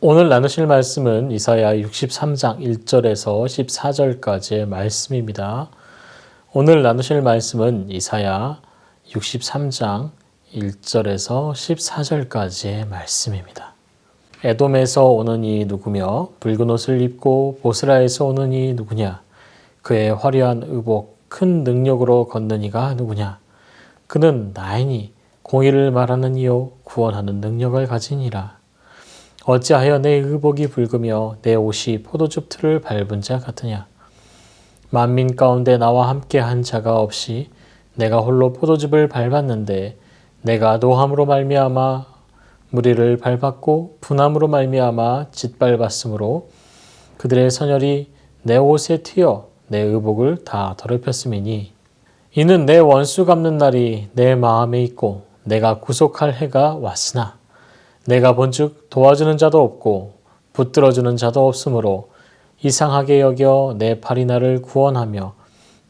오늘 나누실 말씀은 이사야 63장 1절에서 14절까지의 말씀입니다. 오늘 나누실 말씀은 이사야 63장 1절에서 14절까지의 말씀입니다. 에돔에서 오는 이 누구며 붉은 옷을 입고 보스라에서 오는 이 누구냐? 그의 화려한 의복 큰 능력으로 걷는 이가 누구냐? 그는 나이니 공의를 말하는 이요 구원하는 능력을 가지니라. 어찌하여 내 의복이 붉으며 내 옷이 포도즙 틀을 밟은 자 같으냐? 만민 가운데 나와 함께 한 자가 없이 내가 홀로 포도즙을 밟았는데 내가 노함으로 말미암아 무리를 밟았고 분함으로 말미암아 짓밟았으므로 그들의 선열이 내 옷에 튀어 내 의복을 다 더럽혔음이니 이는 내 원수 갚는 날이 내 마음에 있고 내가 구속할 해가 왔으나 내가 본즉 도와주는 자도 없고 붙들어주는 자도 없으므로 이상하게 여겨 내 팔이 나를 구원하며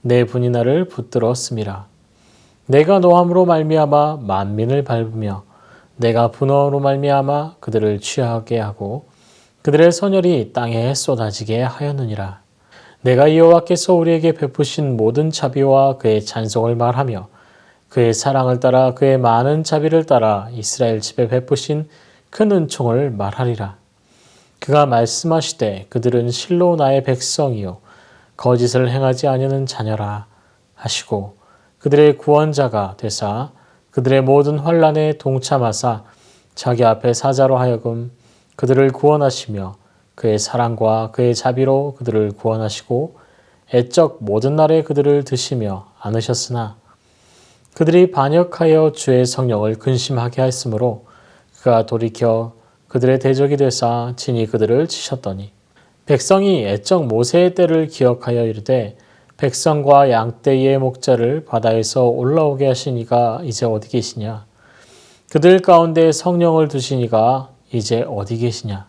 내 분이 나를 붙들었음이라. 내가 노함으로 말미암아 만민을 밟으며 내가 분노로 말미암아 그들을 취하게 하고 그들의 선열이 땅에 쏟아지게 하였느니라. 내가 여호와께서 우리에게 베푸신 모든 자비와 그의 찬송을 말하며 그의 사랑을 따라 그의 많은 자비를 따라 이스라엘 집에 베푸신 큰 은총을 말하리라. 그가 말씀하시되 그들은 실로 나의 백성이요 거짓을 행하지 아니하는 자녀라 하시고 그들의 구원자가 되사 그들의 모든 환난에 동참하사 자기 앞에 사자로 하여금 그들을 구원하시며 그의 사랑과 그의 자비로 그들을 구원하시고 애적 모든 날에 그들을 드시며 안으셨으나 그들이 반역하여 주의 성령을 근심하게 하였으므로 그가 돌이켜 그들의 대적이 되사 친히 그들을 치셨더니 백성이 애적 모세의 때를 기억하여 이르되 백성과 양떼의 목자를 바다에서 올라오게 하신 이가 이제 어디 계시냐? 그들 가운데 성령을 두신 이가 이제 어디 계시냐?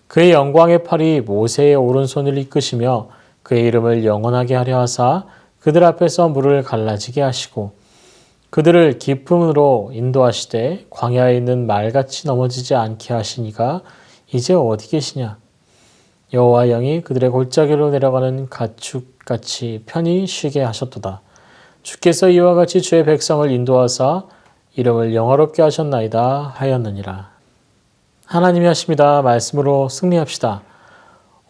그의 영광의 팔이 모세의 오른손을 이끄시며 그의 이름을 영원하게 하려 하사 그들 앞에서 물을 갈라지게 하시고 그들을 깊음으로 인도하시되 광야에 있는 말같이 넘어지지 않게 하시니가 이제 어디 계시냐? 여호와 영이 그들의 골짜기로 내려가는 가축같이 편히 쉬게 하셨도다. 주께서 이와 같이 주의 백성을 인도하사 이름을 영화롭게 하셨나이다 하였느니라. 하나님이 하십니다. 말씀으로 승리합시다.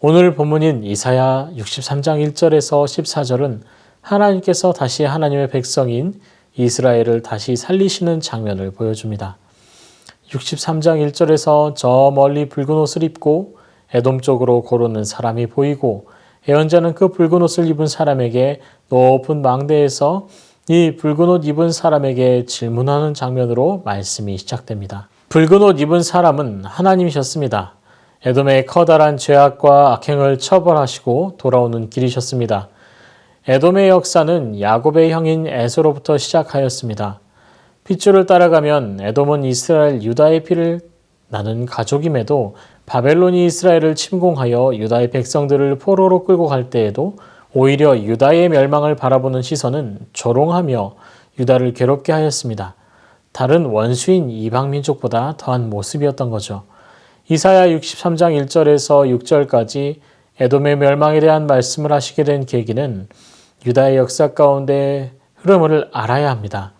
오늘 본문인 이사야 63장 1절에서 14절은 하나님께서 다시 하나님의 백성인 이스라엘을 다시 살리시는 장면을 보여줍니다. 63장 1절에서 저 멀리 붉은 옷을 입고 에돔 쪽으로 고르는 사람이 보이고 예언자는 그 붉은 옷을 입은 사람에게 높은 망대에서 이 붉은 옷 입은 사람에게 질문하는 장면으로 말씀이 시작됩니다. 붉은 옷 입은 사람은 하나님이셨습니다. 에돔의 커다란 죄악과 악행을 처벌하시고 돌아오는 길이셨습니다. 에돔의 역사는 야곱의 형인 에서로부터 시작하였습니다. 핏줄을 따라가면 에돔은 이스라엘 유다의 피를 나는 가족임에도 바벨론이 이스라엘을 침공하여 유다의 백성들을 포로로 끌고 갈 때에도 오히려 유다의 멸망을 바라보는 시선은 조롱하며 유다를 괴롭게 하였습니다. 다른 원수인 이방민족보다 더한 모습이었던 거죠. 이사야 63장 1절에서 6절까지 에돔의 멸망에 대한 말씀을 하시게 된 계기는 유다의 역사 가운데 흐름을 알아야 합니다.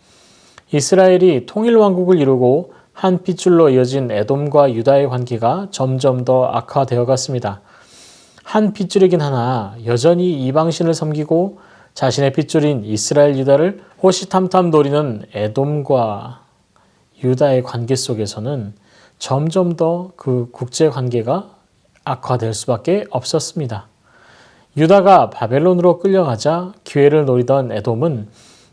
이스라엘이 통일왕국을 이루고 한 핏줄로 이어진 에돔과 유다의 관계가 점점 더 악화되어 갔습니다. 한 핏줄이긴 하나 여전히 이방신을 섬기고 자신의 핏줄인 이스라엘 유다를 호시탐탐 노리는 에돔과 유다의 관계 속에서는 점점 더 그 국제관계가 악화될 수밖에 없었습니다. 유다가 바벨론으로 끌려가자 기회를 노리던 에돔은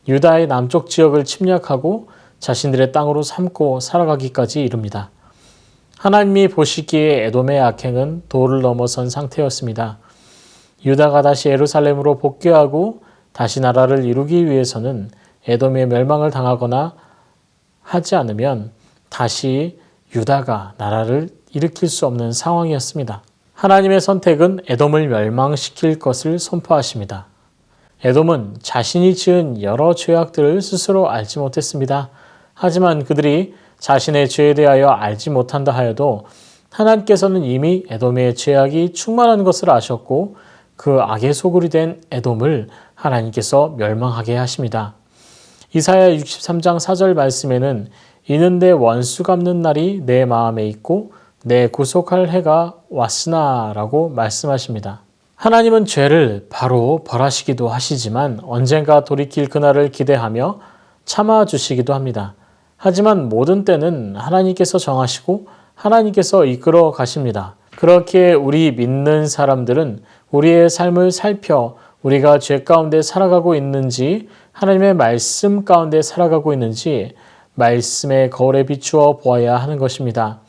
유다의 남쪽 지역을 침략하고 자신들의 땅으로 삼고 살아가기까지 이릅니다. 하나님이 보시기에 에돔의 악행은 도를 넘어선 상태였습니다. 유다가 다시 예루살렘으로 복귀하고 다시 나라를 이루기 위해서는 에돔의 멸망을 당하거나 하지 않으면 다시 유다가 나라를 일으킬 수 없는 상황이었습니다. 하나님의 선택은 에돔을 멸망시킬 것을 선포하십니다. 에돔은 자신이 지은 여러 죄악들을 스스로 알지 못했습니다. 하지만 그들이 자신의 죄에 대하여 알지 못한다 하여도 하나님께서는 이미 에돔의 죄악이 충만한 것을 아셨고 그 악의 소굴이 된 에돔을 하나님께서 멸망하게 하십니다. 이사야 63장 4절 말씀에는 이는 내 원수 갚는 날이 내 마음에 있고 내 구속할 해가 왔으나 라고 말씀하십니다. 하나님은 죄를 바로 벌하시기도 하시지만 언젠가 돌이킬 그날을 기대하며 참아주시기도 합니다. 하지만 모든 때는 하나님께서 정하시고 하나님께서 이끌어 가십니다. 그렇기에 우리 믿는 사람들은 우리의 삶을 살펴 우리가 죄 가운데 살아가고 있는지 하나님의 말씀 가운데 살아가고 있는지 말씀의 거울에 비추어 보아야 하는 것입니다.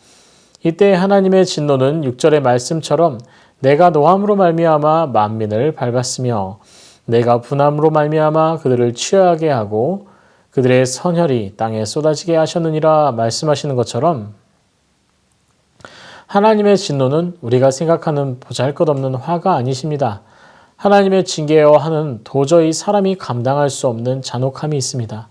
이때 하나님의 진노는 6절의 말씀처럼 내가 노함으로 말미암아 만민을 밟았으며 내가 분함으로 말미암아 그들을 취하게 하고 그들의 선혈이 땅에 쏟아지게 하셨느니라 말씀하시는 것처럼 하나님의 진노는 우리가 생각하는 보잘것없는 화가 아니십니다. 하나님의 징계와 화는 도저히 사람이 감당할 수 없는 잔혹함이 있습니다.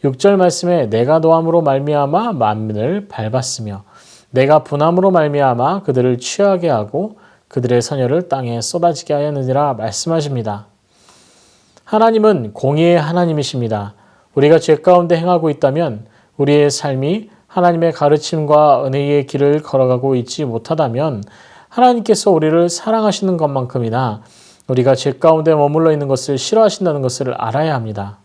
6절 말씀에 내가 노함으로 말미암아 만민을 밟았으며 내가 분함으로 말미암아 그들을 취하게 하고 그들의 선혈을 땅에 쏟아지게 하였느니라 말씀하십니다. 하나님은 공의의 하나님이십니다. 우리가 죄 가운데 행하고 있다면 우리의 삶이 하나님의 가르침과 은혜의 길을 걸어가고 있지 못하다면 하나님께서 우리를 사랑하시는 것만큼이나 우리가 죄 가운데 머물러 있는 것을 싫어하신다는 것을 알아야 합니다.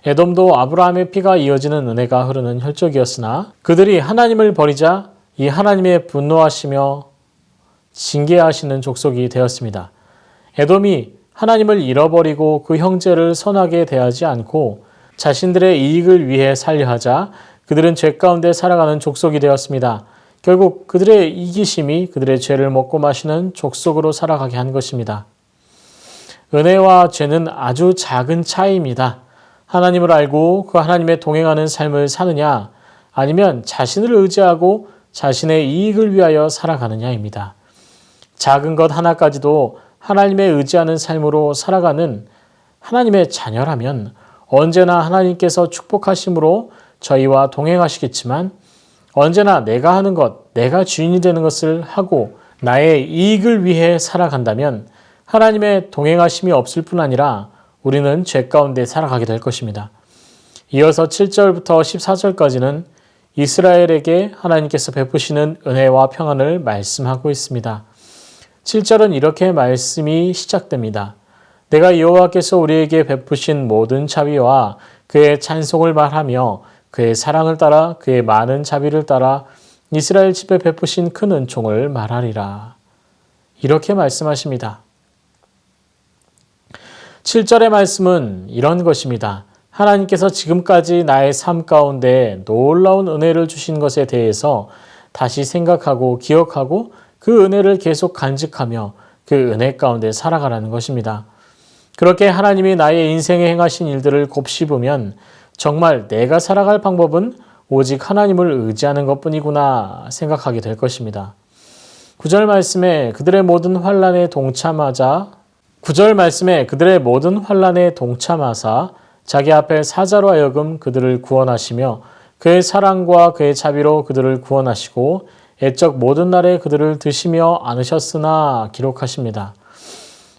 에돔도 아브라함의 피가 이어지는 은혜가 흐르는 혈족이었으나 그들이 하나님을 버리자 이 하나님의 분노하시며 징계하시는 족속이 되었습니다. 에돔이 하나님을 잃어버리고 그 형제를 선하게 대하지 않고 자신들의 이익을 위해 살려하자 그들은 죄 가운데 살아가는 족속이 되었습니다. 결국 그들의 이기심이 그들의 죄를 먹고 마시는 족속으로 살아가게 한 것입니다. 은혜와 죄는 아주 작은 차이입니다. 하나님을 알고 그 하나님의 동행하는 삶을 사느냐 아니면 자신을 의지하고 자신의 이익을 위하여 살아가느냐입니다. 작은 것 하나까지도 하나님의 의지하는 삶으로 살아가는 하나님의 자녀라면 언제나 하나님께서 축복하심으로 저희와 동행하시겠지만 언제나 내가 하는 것, 내가 주인이 되는 것을 하고 나의 이익을 위해 살아간다면 하나님의 동행하심이 없을 뿐 아니라 우리는 죄 가운데 살아가게 될 것입니다. 이어서 7절부터 14절까지는 이스라엘에게 하나님께서 베푸시는 은혜와 평안을 말씀하고 있습니다. 7절은 이렇게 말씀이 시작됩니다. 내가 여호와께서 우리에게 베푸신 모든 자비와 그의 찬송을 말하며 그의 사랑을 따라 그의 많은 자비를 따라 이스라엘 집에 베푸신 큰 은총을 말하리라. 이렇게 말씀하십니다. 7절의 말씀은 이런 것입니다. 하나님께서 지금까지 나의 삶 가운데 놀라운 은혜를 주신 것에 대해서 다시 생각하고 기억하고 그 은혜를 계속 간직하며 그 은혜 가운데 살아가라는 것입니다. 그렇게 하나님이 나의 인생에 행하신 일들을 곱씹으면 정말 내가 살아갈 방법은 오직 하나님을 의지하는 것뿐이구나 생각하게 될 것입니다. 9절 말씀에 그들의 모든 환난에 동참하자 9절 말씀에 그들의 모든 환난에 동참하사 자기 앞에 사자로 하여금 그들을 구원하시며 그의 사랑과 그의 자비로 그들을 구원하시고 애적 모든 날에 그들을 드시며 안으셨으나 기록하십니다.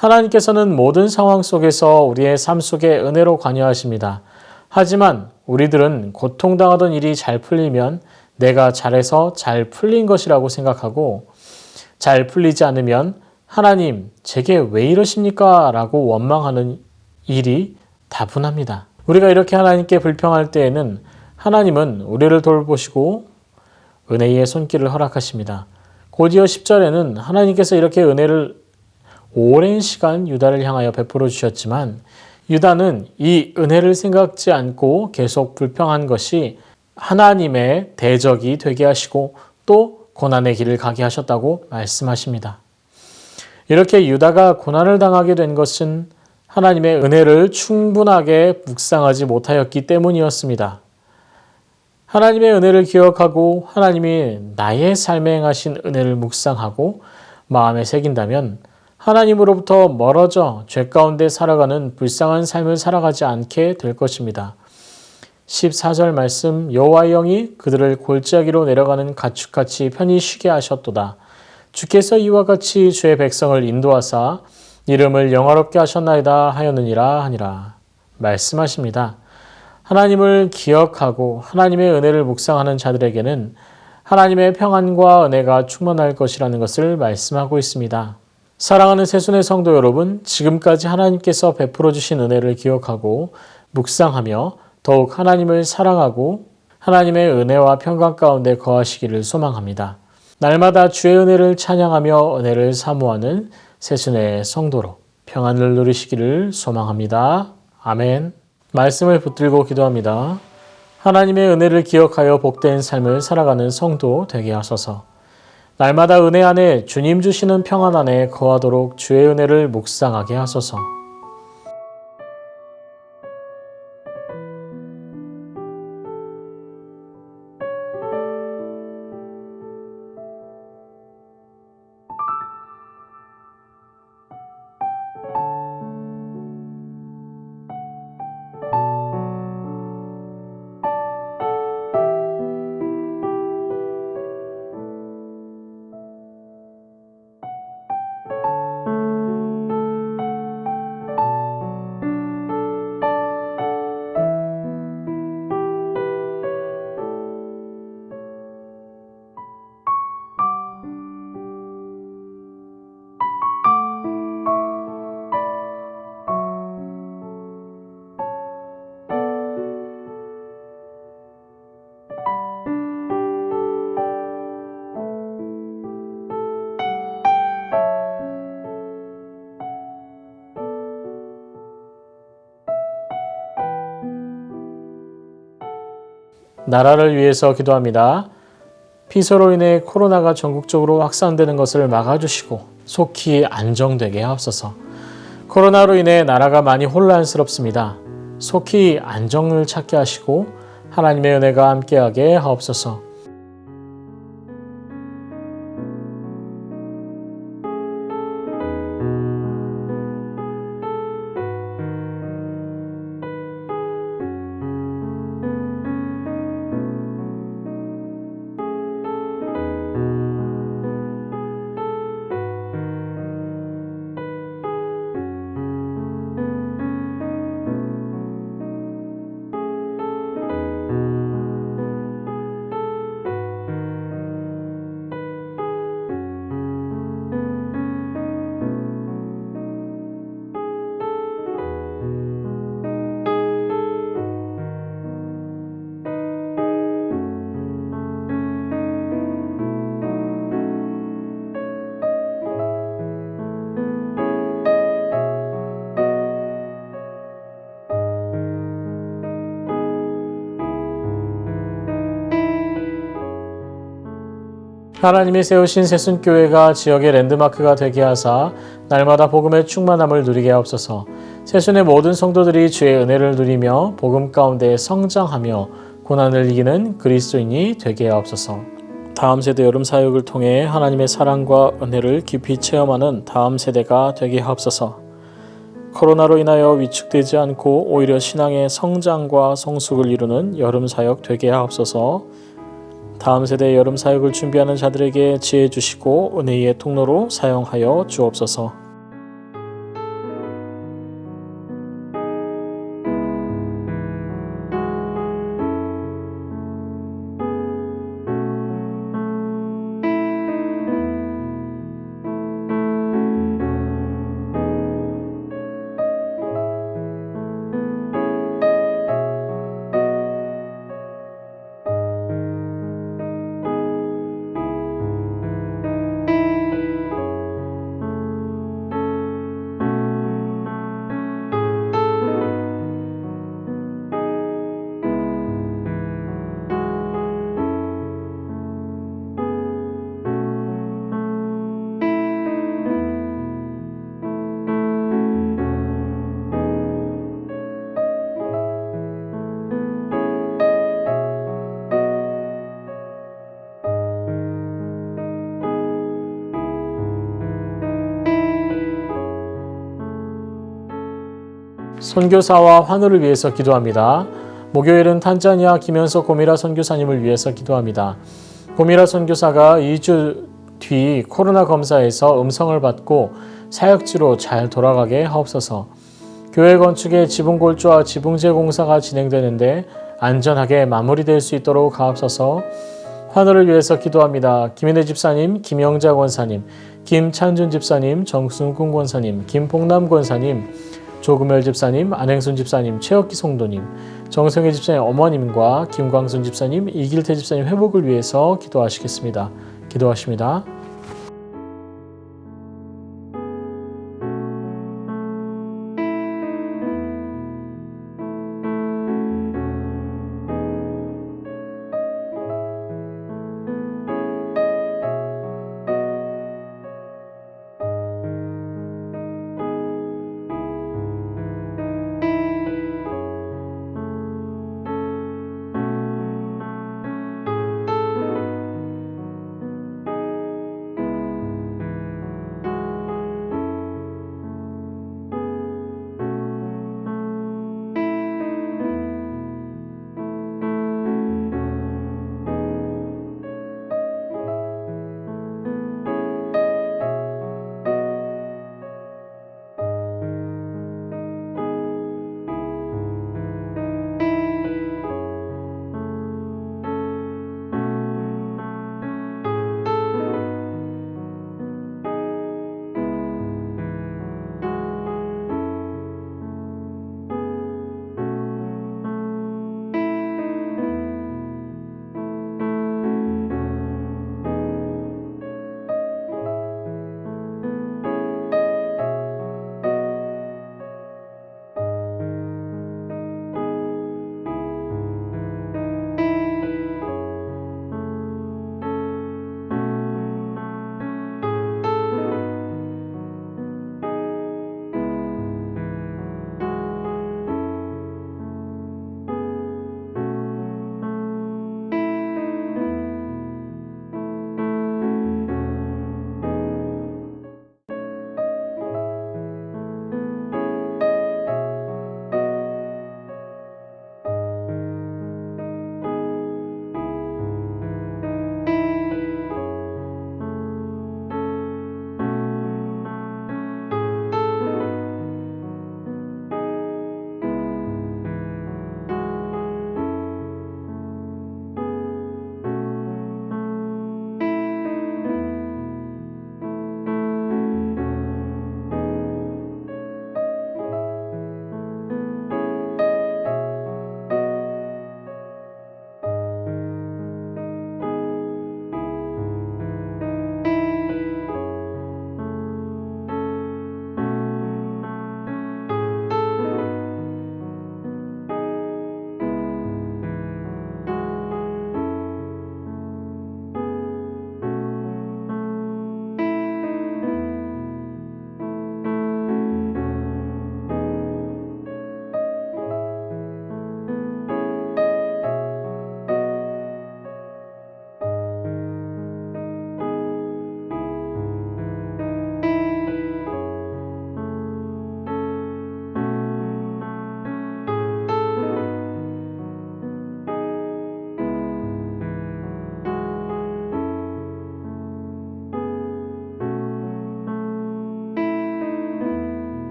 하나님께서는 모든 상황 속에서 우리의 삶 속에 은혜로 관여하십니다. 하지만 우리들은 고통당하던 일이 잘 풀리면 내가 잘해서 잘 풀린 것이라고 생각하고 잘 풀리지 않으면 하나님, 제게 왜 이러십니까? 라고 원망하는 일이 다분합니다. 우리가 이렇게 하나님께 불평할 때에는 하나님은 우리를 돌보시고 은혜의 손길을 허락하십니다. 곧이어 10절에는 하나님께서 이렇게 은혜를 오랜 시간 유다를 향하여 베풀어 주셨지만 유다는 이 은혜를 생각지 않고 계속 불평한 것이 하나님의 대적이 되게 하시고 또 고난의 길을 가게 하셨다고 말씀하십니다. 이렇게 유다가 고난을 당하게 된 것은 하나님의 은혜를 충분하게 묵상하지 못하였기 때문이었습니다. 하나님의 은혜를 기억하고 하나님이 나의 삶에 행하신 은혜를 묵상하고 마음에 새긴다면 하나님으로부터 멀어져 죄 가운데 살아가는 불쌍한 삶을 살아가지 않게 될 것입니다. 14절 말씀 여호와의 영이 그들을 골짜기로 내려가는 가축같이 편히 쉬게 하셨도다. 주께서 이와 같이 주의 백성을 인도하사 이름을 영화롭게 하셨나이다 하였느니라 하니라. 말씀하십니다. 하나님을 기억하고 하나님의 은혜를 묵상하는 자들에게는 하나님의 평안과 은혜가 충만할 것이라는 것을 말씀하고 있습니다. 사랑하는 새순의 성도 여러분, 지금까지 하나님께서 베풀어 주신 은혜를 기억하고 묵상하며 더욱 하나님을 사랑하고 하나님의 은혜와 평강 가운데 거하시기를 소망합니다. 날마다 주의 은혜를 찬양하며 은혜를 사모하는 새순의 성도로 평안을 누리시기를 소망합니다. 아멘. 말씀을 붙들고 기도합니다. 하나님의 은혜를 기억하여 복된 삶을 살아가는 성도 되게 하소서. 날마다 은혜 안에 주님 주시는 평안 안에 거하도록 주의 은혜를 묵상하게 하소서. 나라를 위해서 기도합니다. 피서로 인해 코로나가 전국적으로 확산되는 것을 막아주시고 속히 안정되게 하옵소서. 코로나로 인해 나라가 많이 혼란스럽습니다. 속히 안정을 찾게 하시고 하나님의 은혜가 함께하게 하옵소서. 하나님이 세우신 새순교회가 지역의 랜드마크가 되게 하사 날마다 복음의 충만함을 누리게 하옵소서. 새순의 모든 성도들이 주의 은혜를 누리며 복음 가운데 성장하며 고난을 이기는 그리스도인이 되게 하옵소서. 다음 세대 여름 사역을 통해 하나님의 사랑과 은혜를 깊이 체험하는 다음 세대가 되게 하옵소서. 코로나로 인하여 위축되지 않고 오히려 신앙의 성장과 성숙을 이루는 여름 사역 되게 하옵소서. 다음 세대 여름 사역을 준비하는 자들에게 지혜 주시고 은혜의 통로로 사용하여 주옵소서. 선교사와 환우를 위해서 기도합니다. 목요일은 탄자니아 김현석 고미라 선교사님을 위해서 기도합니다. 고미라 선교사가 2주 뒤 코로나 검사에서 음성을 받고 사역지로 잘 돌아가게 하옵소서. 교회 건축의 지붕 골조와 지붕재 공사가 진행되는데 안전하게 마무리될 수 있도록 하옵소서. 환우를 위해서 기도합니다. 김인혜 집사님, 김영자 권사님, 김찬준 집사님, 정순kun 권사님, 김봉남 권사님, 조금열 집사님, 안행순 집사님, 최혁기 성도님, 정성혜 집사님 어머님과 김광순 집사님, 이길태 집사님 회복을 위해서 기도하시겠습니다. 기도하십니다.